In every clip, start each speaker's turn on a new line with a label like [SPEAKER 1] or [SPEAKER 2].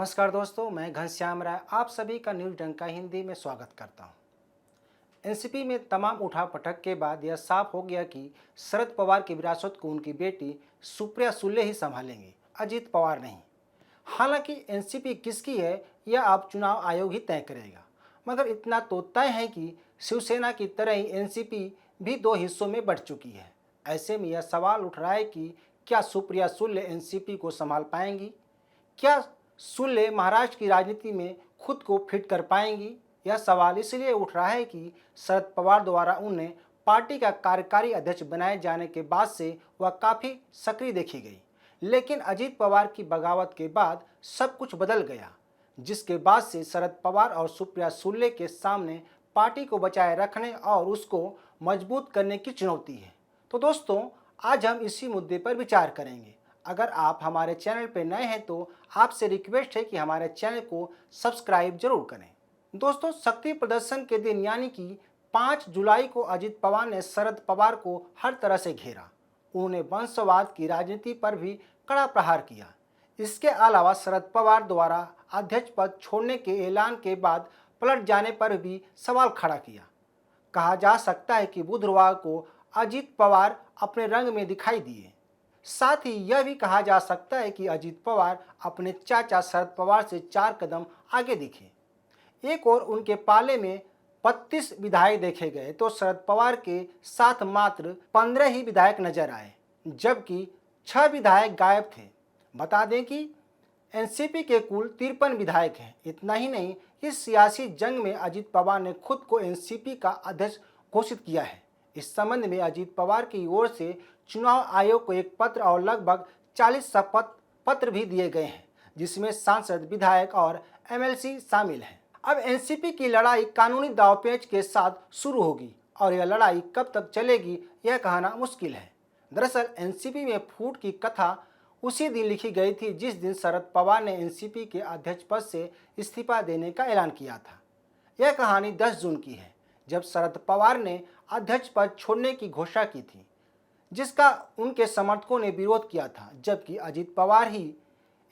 [SPEAKER 1] नमस्कार दोस्तों, मैं घनश्याम राय आप सभी का न्यूज डंका हिंदी में स्वागत करता हूं। एनसीपी में तमाम उठापटक के बाद यह साफ हो गया कि शरद पवार की विरासत को उनकी बेटी सुप्रिया सुले ही संभालेंगी, अजीत पवार नहीं। हालांकि एनसीपी किसकी है यह अब चुनाव आयोग ही तय करेगा, मगर इतना तो तय है कि शिवसेना की तरह ही एनसीपी भी दो हिस्सों में बढ़ चुकी है। ऐसे में यह सवाल उठ रहा है कि क्या सुप्रिया सुले एनसीपी को संभाल पाएंगी? क्या सुले महाराष्ट्र की राजनीति में खुद को फिट कर पाएंगी? यह सवाल इसलिए उठ रहा है कि शरद पवार द्वारा उन्हें पार्टी का कार्यकारी अध्यक्ष बनाए जाने के बाद से वह काफ़ी सक्रिय देखी गई, लेकिन अजीत पवार की बगावत के बाद सब कुछ बदल गया, जिसके बाद से शरद पवार और सुप्रिया सुले के सामने पार्टी को बचाए रखने और उसको मजबूत करने की चुनौती है। तो दोस्तों, आज हम इसी मुद्दे पर विचार करेंगे। अगर आप हमारे चैनल पर नए हैं तो आपसे रिक्वेस्ट है कि हमारे चैनल को सब्सक्राइब जरूर करें। दोस्तों, शक्ति प्रदर्शन के दिन यानी कि 5 जुलाई को अजीत पवार ने शरद पवार को हर तरह से घेरा। उन्होंने वंशवाद की राजनीति पर भी कड़ा प्रहार किया। इसके अलावा शरद पवार द्वारा अध्यक्ष पद छोड़ने के ऐलान के बाद पलट जाने पर भी सवाल खड़ा किया। कहा जा सकता है कि बुधवार को अजीत पवार अपने रंग में दिखाई दिए। साथ ही यह भी कहा जा सकता है कि अजीत पवार अपने चाचा शरद पवार से 4 कदम आगे दिखे। एक और उनके पाले में 32 विधायक देखे गए तो शरद पवार के साथ मात्र 15 ही विधायक नजर आए, जबकि 6 विधायक गायब थे। बता दें कि एनसीपी के कुल 53 विधायक हैं। इतना ही नहीं, इस सियासी जंग में अजीत पवार ने खुद को एनसीपी का अध्यक्ष घोषित किया है। इस संबंध में अजीत पवार की ओर से चुनाव आयोग को एक पत्र और लगभग 40 शपथ पत्र भी दिए गए हैं, जिसमें सांसद, विधायक और एमएलसी शामिल हैं। अब एनसीपी की लड़ाई कानूनी दांवपेच के साथ शुरू होगी और यह लड़ाई कब तक चलेगी यह कहना मुश्किल है। दरअसल एनसीपी में फूट की कथा उसी दिन लिखी गई थी जिस दिन शरद पवार ने एनसीपी के अध्यक्ष पद से इस्तीफा देने का ऐलान किया था। यह कहानी 10 जून की है, जब शरद पवार ने अध्यक्ष पद छोड़ने की घोषणा की थी, जिसका उनके समर्थकों ने विरोध किया था, जबकि अजीत पवार ही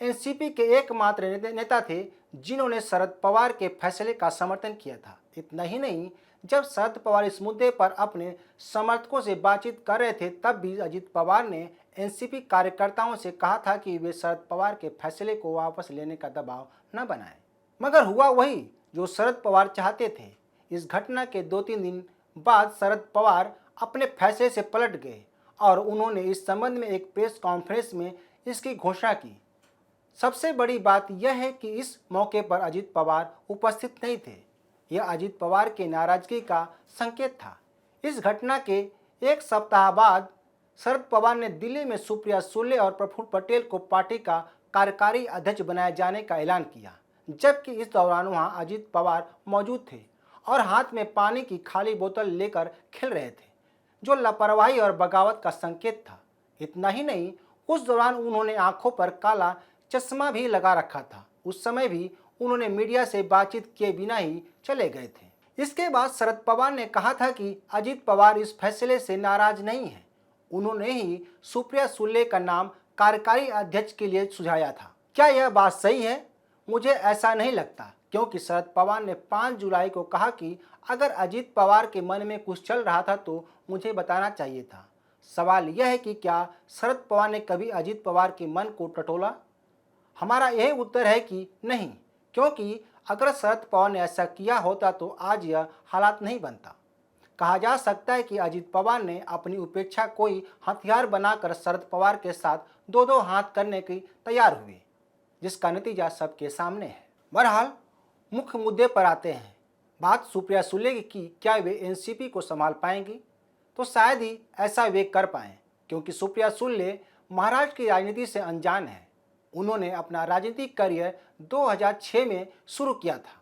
[SPEAKER 1] एनसीपी के एकमात्र नेता थे जिन्होंने शरद पवार के फैसले का समर्थन किया था। इतना ही नहीं, जब शरद पवार इस मुद्दे पर अपने समर्थकों से बातचीत कर रहे थे तब भी अजीत पवार ने एनसीपी कार्यकर्ताओं से कहा था कि वे शरद पवार के फैसले को वापस लेने का दबाव न बनाएं। मगर हुआ वही जो शरद पवार चाहते थे। इस घटना के 2-3 दिन बाद शरद पवार अपने फैसले से पलट गए और उन्होंने इस संबंध में एक प्रेस कॉन्फ्रेंस में इसकी घोषणा की। सबसे बड़ी बात यह है कि इस मौके पर अजीत पवार उपस्थित नहीं थे। यह अजीत पवार के नाराजगी का संकेत था। इस घटना के एक सप्ताह बाद शरद पवार ने दिल्ली में सुप्रिया सुले और प्रफुल्ल पटेल को पार्टी का कार्यकारी अध्यक्ष बनाए जाने का ऐलान किया, जबकि इस दौरान वहां अजीत पवार मौजूद थे और हाथ में पानी की खाली बोतल लेकर खेल रहे थे, जो लापरवाही और बगावत का संकेत था। इतना ही नहीं, उस दौरान उन्होंने आंखों पर काला चश्मा भी लगा रखा था। उस समय भी उन्होंने मीडिया से बातचीत किए बिना ही चले गए थे। इसके बाद शरद पवार ने कहा था कि अजीत पवार इस फैसले से नाराज नहीं है। उन्होंने ही सुप्रिया सुले का नाम कार्यकारी अध्यक्ष के लिए सुझाया था। क्या यह बात सही है? मुझे ऐसा नहीं लगता, क्योंकि शरद पवार ने 5 जुलाई को कहा कि अगर अजीत पवार के मन में कुछ चल रहा था तो मुझे बताना चाहिए था। सवाल यह है कि क्या शरद पवार ने कभी अजीत पवार के मन को टटोला? हमारा यही उत्तर है कि नहीं, क्योंकि अगर शरद पवार ने ऐसा किया होता तो आज यह हालात नहीं बनता। कहा जा सकता है कि अजीत पवार ने अपनी उपेक्षा कोई हथियार बनाकर शरद पवार के साथ 2-2 हाथ करने की तैयार हुए, जिसका नतीजा सबके सामने है। बहरहाल, मुख्य मुद्दे पर आते हैं। बात सुप्रिया सुले की, क्या वे एनसीपी को संभाल पाएंगी? तो शायद ही ऐसा वे कर पाएं, क्योंकि सुप्रिया सुले महाराष्ट्र की राजनीति से अनजान है। उन्होंने अपना राजनीतिक करियर 2006 में शुरू किया था,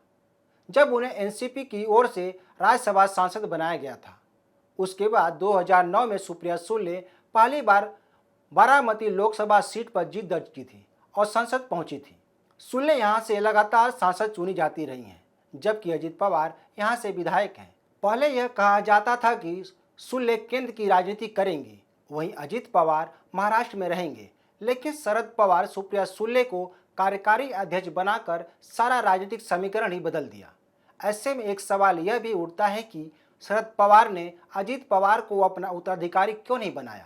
[SPEAKER 1] जब उन्हें एनसीपी की ओर से राज्यसभा सांसद बनाया गया था। उसके बाद 2009 में सुप्रिया सुले पहली बार बारामती लोकसभा सीट पर जीत दर्ज की थी और संसद पहुंची थी। सुले यहां से लगातार सांसद चुनी जाती रही हैं, जबकि अजीत पवार यहां से विधायक हैं। पहले यह कहा जाता था कि सुले केंद्र की राजनीति करेंगे, वहीं अजीत पवार महाराष्ट्र में रहेंगे, लेकिन शरद पवार सुप्रिया सुले को कार्यकारी अध्यक्ष बनाकर सारा राजनीतिक समीकरण ही बदल दिया। ऐसे में एक सवाल यह भी उठता है कि शरद पवार ने अजीत पवार को अपना उत्तराधिकारी क्यों नहीं बनाया।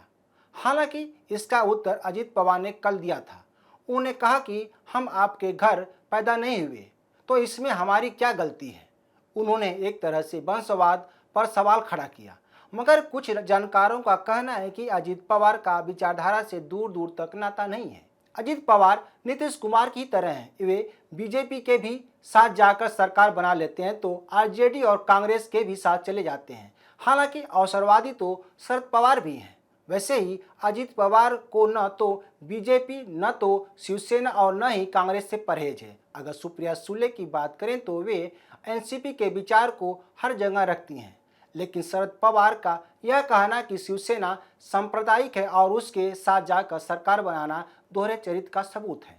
[SPEAKER 1] हालांकि इसका उत्तर अजीत पवार ने कल दिया था। उन्होंने कहा कि हम आपके घर पैदा नहीं हुए तो इसमें हमारी क्या गलती है। उन्होंने एक तरह से वंशवाद पर सवाल खड़ा किया, मगर कुछ जानकारों का कहना है कि अजीत पवार का विचारधारा से दूर दूर तक नाता नहीं है। अजीत पवार नीतीश कुमार की तरह हैं, वे बीजेपी के भी साथ जाकर सरकार बना लेते हैं तो आरजेडी और कांग्रेस के भी साथ चले जाते हैं। हालांकि अवसरवादी तो शरद पवार भी हैं। वैसे ही अजीत पवार को न तो बीजेपी, न तो शिवसेना और न ही कांग्रेस से परहेज है। अगर सुप्रिया सुले की बात करें तो वे एनसीपी के विचार को हर जगह रखती हैं, लेकिन शरद पवार का यह कहना कि शिवसेना सांप्रदायिक है और उसके साथ जाकर सरकार बनाना दोहरे चरित्र का सबूत है।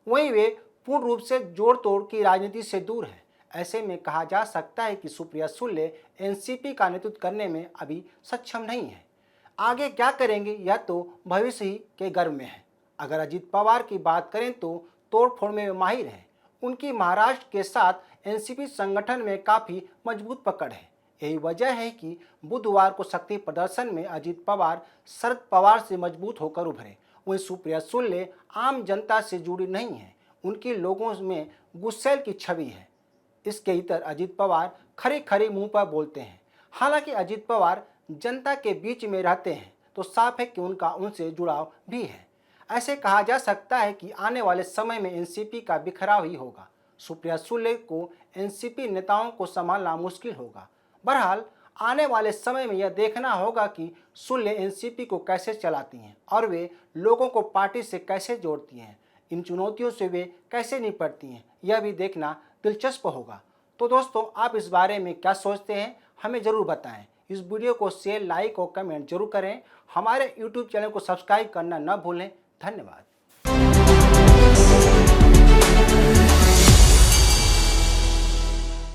[SPEAKER 1] वहीं वे पूर्ण रूप से जोड़ तोड़ की राजनीति से दूर है। ऐसे में कहा जा सकता है कि सुप्रिया सुले एनसीपी का नेतृत्व करने में अभी सक्षम नहीं है। आगे क्या करेंगे यह तो भविष्य ही के गर्भ में है। अगर अजीत पवार की बात करें तो तोड़फोड़ में वे माहिर हैं। उनकी महाराष्ट्र के साथ एनसीपी संगठन में काफ़ी मजबूत पकड़ है। यही वजह है कि बुधवार को शक्ति प्रदर्शन में अजीत पवार शरद पवार से मजबूत होकर उभरे। वहीं सुप्रिया सुले आम जनता से जुड़ी नहीं है, उनकी लोगों में गुस्सैल की छवि है। इसके इतर अजीत पवार खरी खरी मुंह पर बोलते हैं। हालांकि अजीत पवार जनता के बीच में रहते हैं तो साफ है कि उनका उनसे जुड़ाव भी है। ऐसे कहा जा सकता है कि आने वाले समय में एनसीपी का बिखराव ही होगा। सुप्रिया सुले को एनसीपी नेताओं को संभालना मुश्किल होगा। बहरहाल आने वाले समय में यह देखना होगा कि सुले एनसीपी को कैसे चलाती हैं और वे लोगों को पार्टी से कैसे जोड़ती हैं। इन चुनौतियों से वे कैसे निपटती हैं यह भी देखना दिलचस्प होगा। तो दोस्तों, आप इस बारे में क्या सोचते हैं हमें ज़रूर बताएं। इस वीडियो को शेयर, लाइक और कमेंट जरूर करें। हमारे यूट्यूब चैनल को सब्सक्राइब करना न भूलें। धन्यवाद।